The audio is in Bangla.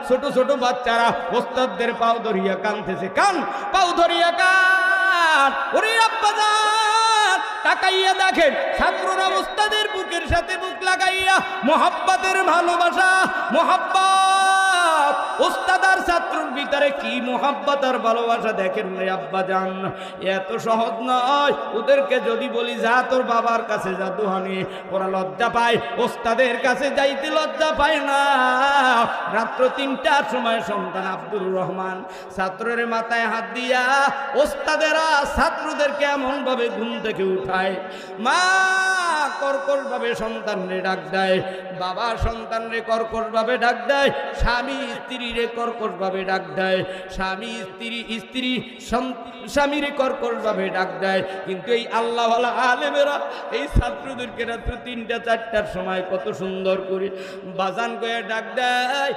ছোট ছোট বাচ্চারা ওস্তাদদের পাও ধরিয়া কানতেছে, কান পাও ধরিয়া কান। ওরে আব্বাজান তাকাইয়া দেখেন ছাত্ররা ওস্তাদের বুকের সাথে বুক লাগাইয়া মোহাব্বতের ভালোবাসা, মোহাব্বত ওস্তাদ আর ছাত্রর ভিতরে কি মোহাব্বত আর ভালোবাসা দেখেন রে আব্বাজান। এত সহজ নয়। ওদেরকে যদি বলি যা তোর বাবার কাছে যা দোহানি, ওরা লজ্জা পায়, ওস্তাদের কাছে যাইতে লজ্জা পায় না। রাত্র ৩টার সময় সন্তান আব্দুর রহমান ছাত্রের মাথায় হাত দিয়া ওস্তাদেরা ছাত্রদেরকে এমন ভাবে ঘুম থেকে উঠায়, মা কর্কশ ভাবে সন্তানরে ডাক দেয়, বাবা সন্তানরে কর্কশ ভাবে ডাক দেয়, স্বামী স্ত্রীরে কর্কশ ভাবে ডাক দেয়, স্বামী স্ত্রী স্বামীরে কর্কশ ভাবে ডাক দেয়। কিন্তু এই আল্লাহওয়ালা আলেমেরা এই ছাত্রদেরকে রাত্র ৩টা ৪টার সময় কত সুন্দর করে বাজান করে ডাক দেয়।